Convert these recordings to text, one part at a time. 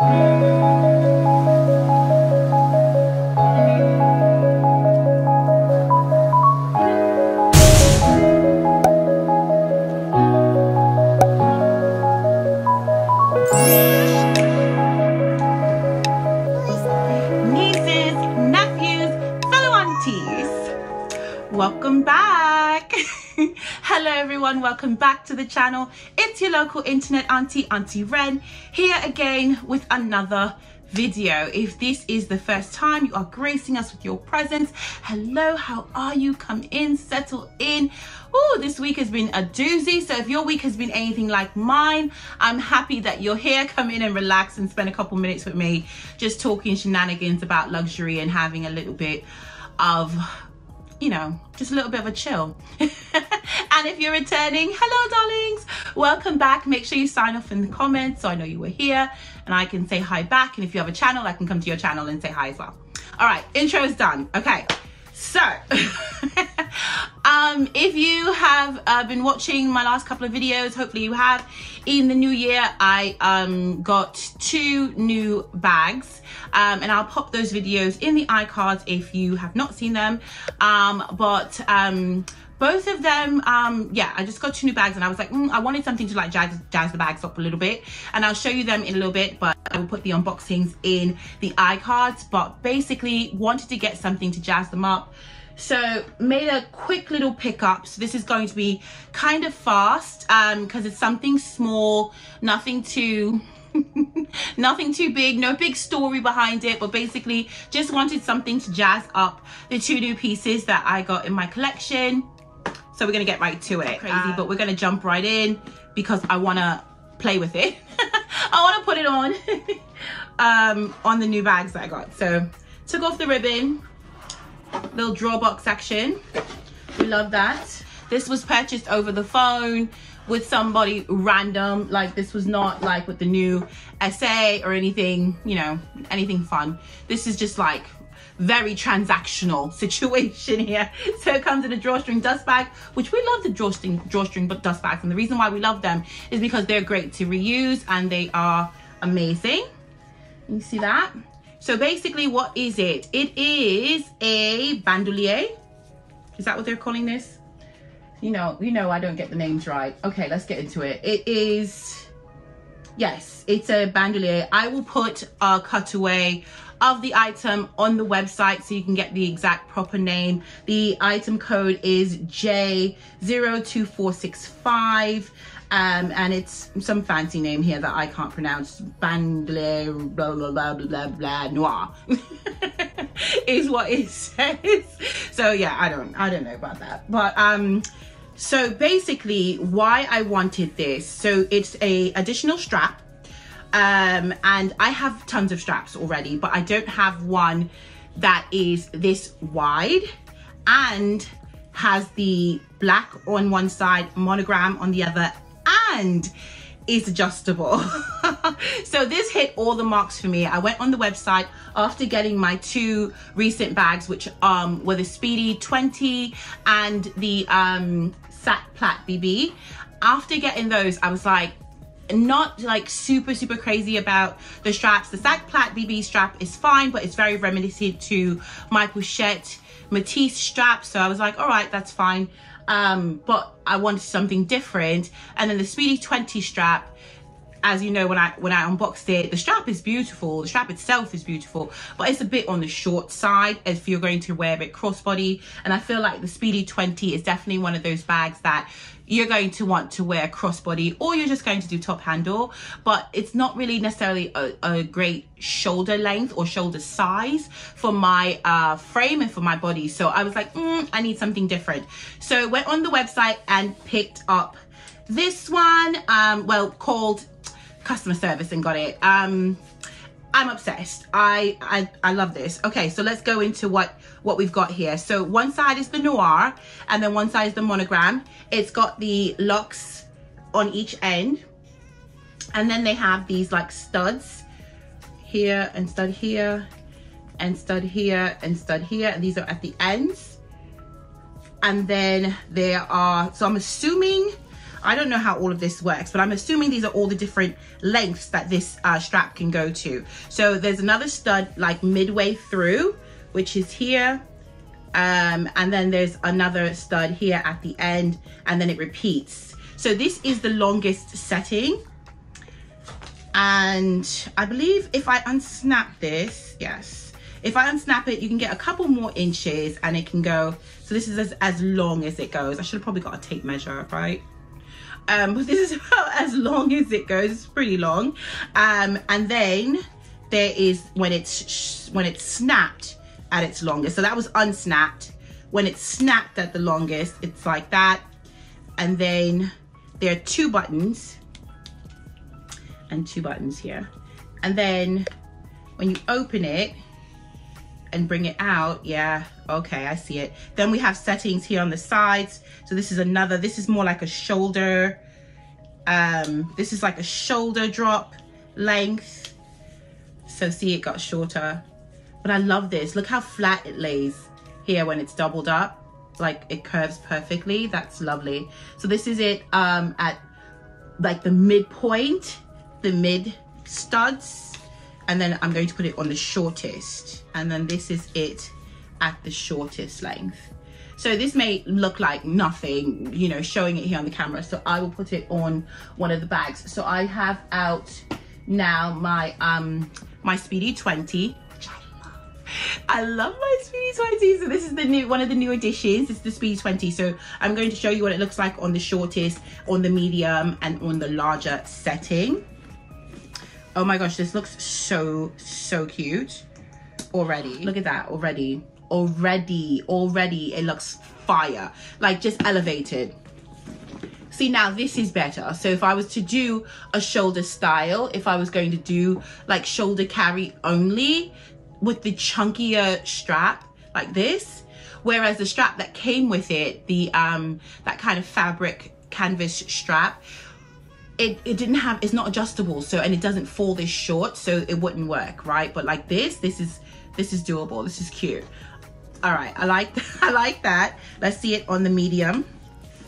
Nieces, nephews, fellow aunties, welcome back. Hello everyone, welcome back to the channel. It's your local internet auntie, Auntie Ren, here again with another video. If this is the first time you are gracing us with your presence, hello, how are you? Come in, settle in. Oh, this week has been a doozy. So if your week has been anything like mine, I'm happy that you're here. Come in and relax and spend a couple minutes with me, just talking shenanigans about luxury and having a little bit of, you know, just a little bit of a chill. And if you're returning, hello darlings, welcome back. Make sure you sign off in the comments so I know you were here and I can say hi back. And if you have a channel, I can come to your channel and say hi as well. All right, intro is done. Okay, so if you have been watching my last couple of videos, hopefully you have, in the new year I got 2 new bags, and I'll pop those videos in the iCards if you have not seen them. Both of them, yeah, I just got 2 new bags and I was like, I wanted something to like jazz the bags up a little bit, and I'll show you them in a little bit, but I will put the unboxings in the iCards. But basically wanted to get something to jazz them up, so made a quick little pickup. So this is going to be kind of fast because it's something small, nothing too nothing too big, no big story behind it, but basically just wanted something to jazz up the 2 new pieces that I got in my collection. So we're gonna get right to it. Crazy, but we're gonna jump right in because I wanna play with it. I wanna put it on the new bags that I got. So took off the ribbon, little drawer box section. We love that. This was purchased over the phone with somebody random. Like, this was not like with the new SA or anything, you know, anything fun. This is just like very transactional situation here. So it comes in a drawstring dust bag, which we love the drawstring dust bags, and the reason why we love them is because they're great to reuse and they are amazing. You see that? So basically, what is it? It is a bandolier. Is that what they're calling this? You know I don't get the names right. Okay, let's get into it. It is, yes, it's a bandolier. I will put a cutaway of the item on the website so you can get the exact proper name. The item code is J02465, and it's some fancy name here that I can't pronounce. Bandolier blah blah blah blah blah noir is what it says. So yeah, I don't know about that, but so basically why I wanted this, so it's a additional strap. And I have tons of straps already, but I don't have one that is this wide and has the black on one side, monogram on the other, and is adjustable. So this hit all the marks for me. I went on the website after getting my 2 recent bags, which were the Speedy 20 and the Sac Plat BB. After getting those, I was like, not like super crazy about the straps. The Sac Plat BB strap is fine, but it's very reminiscent to my Pochette Matisse strap, so I was like, all right, that's fine, but I wanted something different. And then the Speedy 20 strap, as you know, when I unboxed it, the strap is beautiful, the strap itself is beautiful, but it's a bit on the short side if you're going to wear it crossbody. And I feel like the Speedy 20 is definitely one of those bags that you're going to want to wear crossbody, or you're just going to do top handle, but it's not really necessarily a great shoulder length or shoulder size for my frame and for my body. So I was like, I need something different. So went on the website and picked up this one, well, called customer service, and got it. I'm obsessed. I love this. Okay, so let's go into what we've got here. So one side is the noir and then one side is the monogram. It's got the locks on each end, and then they have these like studs here and stud here and stud here and stud here, and these are at the ends. And then there are, so I'm assuming I don't know how all of this works, but I'm assuming these are all the different lengths that this strap can go to. So there's another stud like midway through, which is here. And then there's another stud here at the end, and then it repeats. So this is the longest setting. And I believe if I unsnap this, yes, if I unsnap it, you can get a couple more inches and it can go. So this is as long as it goes. I should have probably got a tape measure, right? But this is about as long as it goes. It's pretty long. And then there is when it's snapped at its longest. So that was unsnapped. When it's snapped at the longest, it's like that. And then there are 2 buttons. And 2 buttons here. And then when you open it and bring it out, yeah, okay, I see it. Then we have settings here on the sides. So this is another, this is more like a shoulder, this is like a shoulder drop length. So see, it got shorter. But I love this. Look how flat it lays here when it's doubled up. Like it curves perfectly. That's lovely. So this is it at like the midpoint, the mid studs, and then I'm going to put it on the shortest, and then this is it at the shortest length. So this may look like nothing, you know, showing it here on the camera, so I will put it on one of the bags. So I have out now my my Speedy 20, which I love my Speedy 20. So this is the new one of the new additions. It's the Speedy 20. So I'm going to show you what it looks like on the shortest, on the medium, and on the larger setting. Oh my gosh, this looks so cute already. Look at that, already it looks fire, like just elevated. See, now this is better. So if I was to do a shoulder style, if I was going to do like shoulder carry only with the chunkier strap like this, whereas the strap that came with it, the that kind of fabric canvas strap, it didn't have, it's not adjustable, so, and it doesn't fall this short, so it wouldn't work, right? But like this is doable. This is cute. All right, I like that. Let's see it on the medium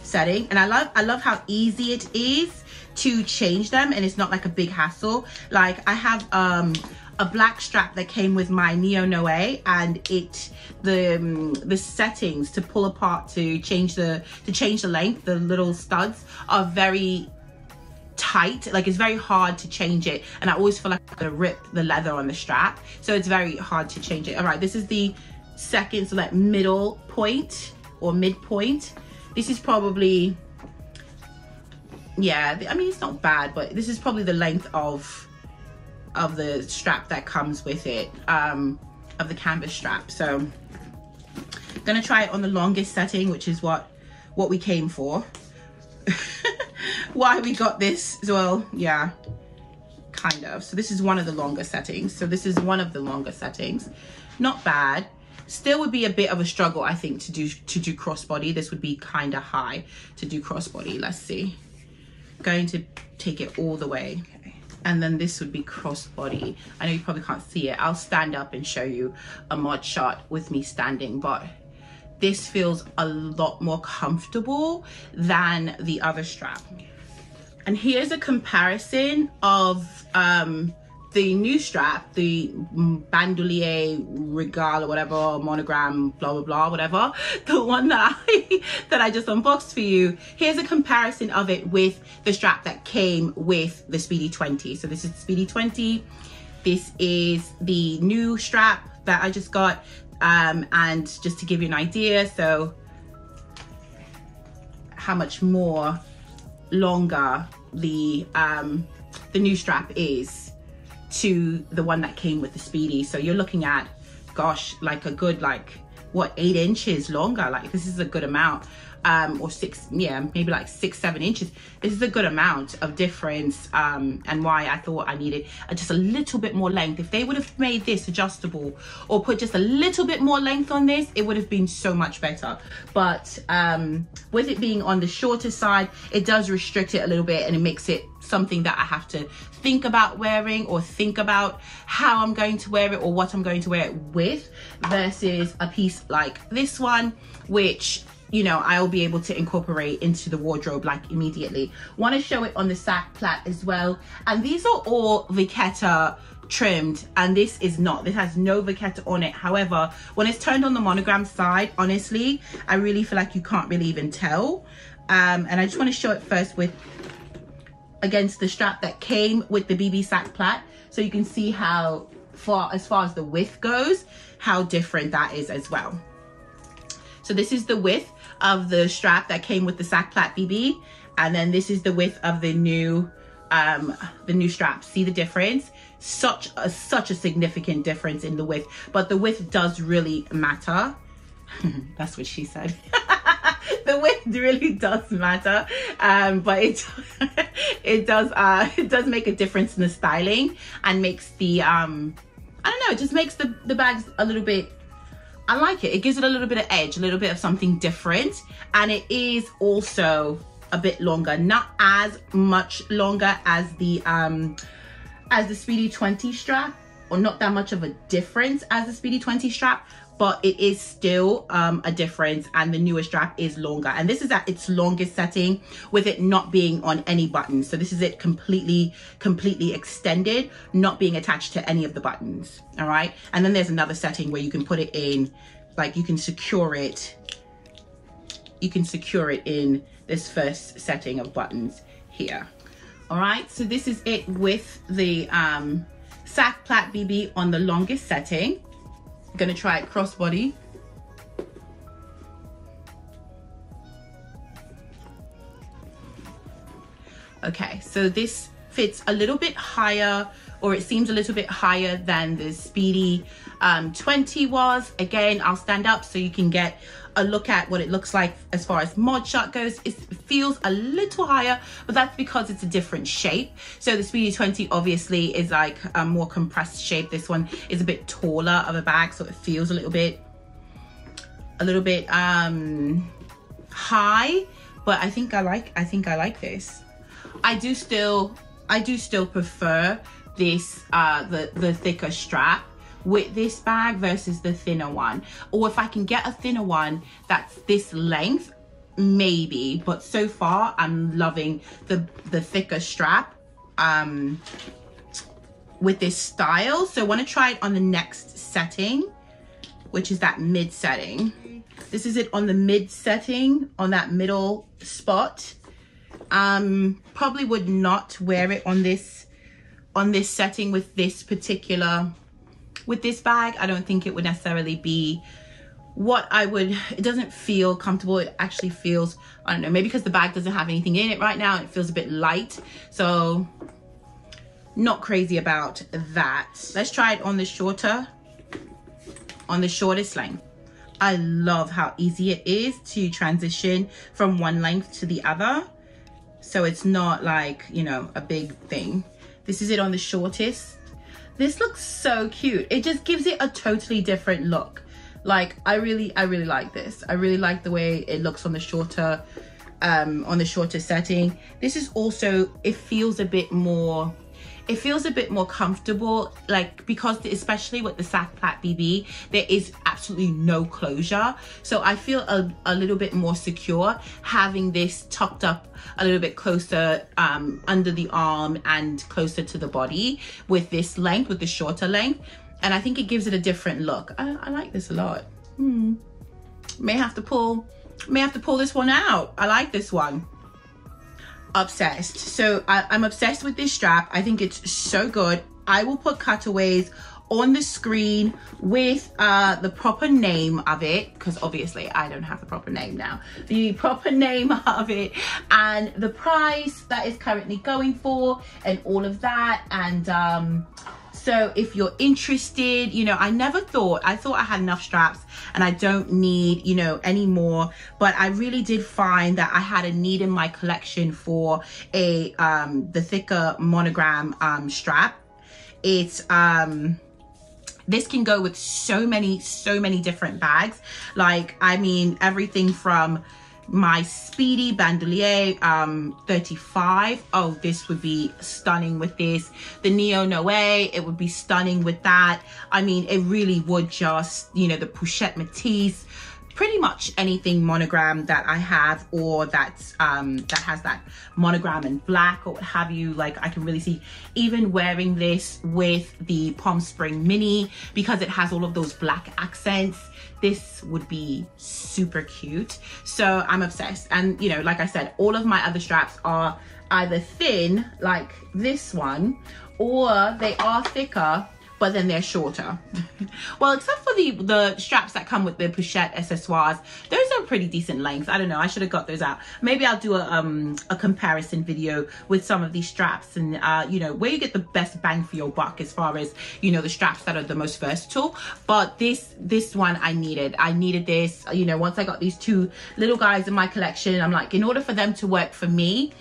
setting. And I love how easy it is to change them, and it's not like a big hassle. Like I have a black strap that came with my Neo Noe, and the settings to pull apart to change the length, the little studs are very tight. Like it's very hard to change it, and I always feel like I'm gonna rip the leather on the strap, so it's very hard to change it. All right, this is the second, so that middle point or midpoint. This is probably, yeah, I mean, it's not bad, but this is probably the length of the strap that comes with it, of the canvas strap. So I'm gonna try it on the longest setting, which is what we came for. Why we got this as well, yeah, kind of. So this is one of the longer settings. So this is one of the longer settings. Not bad. Still would be a bit of a struggle, I think, to do crossbody. This would be kind of high to do crossbody. Let's see. Going to take it all the way. Okay. And then this would be crossbody. I know you probably can't see it. I'll stand up and show you a mod shot with me standing, but this feels a lot more comfortable than the other strap. And here's a comparison of the new strap, the bandolier regal or whatever, monogram, blah blah blah, whatever, the one that I just unboxed for you. Here's a comparison of it with the strap that came with the Speedy 20. So this is the Speedy 20. This is the new strap that I just got, and just to give you an idea, so how much more longer the new strap is to the one that came with the Speedy. So you're looking at, gosh, like a good, like what, 8 inches longer. Like this is a good amount, or 6, yeah, maybe like 6-7 inches. This is a good amount of difference, and why I thought I needed just a little bit more length. If they would have made this adjustable or put just a little bit more length on this, it would have been so much better. But with it being on the shorter side, it does restrict it a little bit, and it makes it something that I have to think about wearing, or think about how I'm going to wear it or what I'm going to wear it with, versus a piece like this one, which you know, I'll be able to incorporate into the wardrobe like immediately. Want to show it on the sack plait as well. And these are all vachetta trimmed, and this is not. This has no vachetta on it. However, when it's turned on the monogram side, honestly, I really feel like you can't really even tell. And I just want to show it first with against the strap that came with the BB sack plait, so you can see how as far as the width goes, how different that is as well. So this is the width of the strap that came with the sack plait BB, and then this is the width of the new strap. See the difference? Such a significant difference in the width, but the width does really matter. That's what she said. The width really does matter, but it does make a difference in the styling, and makes the I don't know, it just makes the bags a little bit, I like it. It gives it a little bit of edge, a little bit of something different, and it is also a bit longer, not as much longer as the Speedy 20 strap, or not that much of a difference as the Speedy 20 strap, but it is still a difference, and the newer strap is longer, and this is at its longest setting with it not being on any buttons. So this is it completely extended, not being attached to any of the buttons. All right, and then there's another setting where you can put it in, like you can secure it in this first setting of buttons here. All right, so this is it with the sack plait BB on the longest setting. I'm gonna try it crossbody. Okay, so this fits a little bit higher, or it seems a little bit higher than the Speedy 20 was. Again, I'll stand up so you can get a look at what it looks like as far as mod shot goes. It feels a little higher, but that's because it's a different shape. So the Speedy 20 obviously is like a more compressed shape. This one is a bit taller of a bag, so it feels a little bit high, but I think I like this. I do still prefer this the thicker strap with this bag versus the thinner one, or if I can get a thinner one that's this length, maybe, but so far I'm loving the thicker strap with this style. So I want to try it on the next setting, which is that mid setting. This is it on the mid setting, on that middle spot. Probably would not wear it on this setting with this bag. I don't think it would necessarily be what I would, it doesn't feel comfortable. It actually feels, I don't know, maybe because the bag doesn't have anything in it right now, it feels a bit light, so not crazy about that. Let's try it on the shortest length. I love how easy it is to transition from one length to the other, so it's not like, you know, a big thing. This is it on the shortest. This looks so cute. It just gives it a totally different look. Like I really like this. I really like the way it looks on the shorter setting. This is also, it feels a bit more comfortable, like, because especially with the sack plait BB, there is absolutely no closure, so I feel a little bit more secure having this tucked up a little bit closer under the arm and closer to the body with this length, with the shorter length, and I think it gives it a different look. I like this a lot. May have to pull this one out. I like this one. Obsessed. So I'm obsessed with this strap. I think it's so good. I will put cutaways on the screen with the proper name of it, because obviously I don't have the proper name now. The proper name of it and the price that is currently going for and all of that. And so if you're interested, you know, I thought I had enough straps and I don't need, you know, any more, but I really did find that I had a need in my collection for a the thicker monogram strap. It's this can go with so many different bags. Like, I mean, everything from my Speedy Bandolier 35. Oh, this would be stunning with this. The Neo Noe, it would be stunning with that. I mean, it really would just, you know, the Pochette Matisse pretty much anything monogram that I have, or that's that has that monogram in black or what have you. Like, I can really see even wearing this with the Palm Spring Mini, because it has all of those black accents. This would be super cute. So I'm obsessed. And you know, like I said, all of my other straps are either thin like this one, or they are thicker but then they're shorter. Well, except for the straps that come with the pochette accessoires, those are pretty decent lengths. I don't know, I should have got those out. Maybe I'll do a comparison video with some of these straps, and you know, where you get the best bang for your buck as far as, you know, the straps that are the most versatile. But this one I needed this. You know, once I got these two little guys in my collection, I'm like, in order for them to work for me,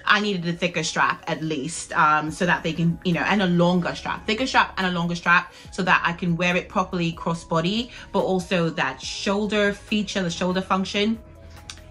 I needed a thicker strap at least, so that they can, you know, and a longer strap, thicker strap and a longer strap, so that I can wear it properly crossbody, but also that shoulder feature, the shoulder function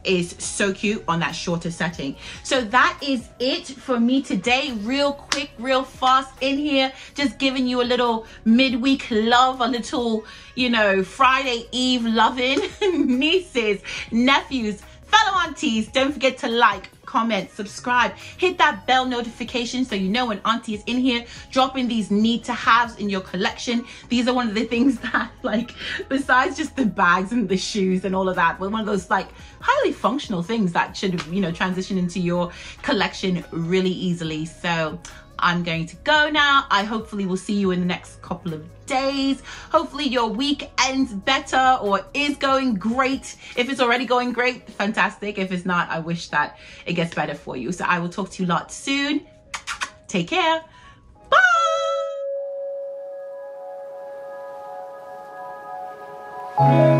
is so cute on that shorter setting. So that is it for me today. Real quick, real fast in here, just giving you a little midweek love, a little, you know, Friday Eve loving. Nieces, nephews, fellow aunties, don't forget to like, comment, subscribe, hit that bell notification so you know when auntie is in here dropping these need to haves in your collection. These are one of the things that, like, besides just the bags and the shoes and all of that, but one of those like highly functional things that should, you know, transition into your collection really easily. So I'm going to go now. I hopefully will see you in the next couple of days. Hopefully your week ends better or is going great. If it's already going great, fantastic. If it's not, I wish that it gets better for you. So I will talk to you a lot soon. Take care. Bye.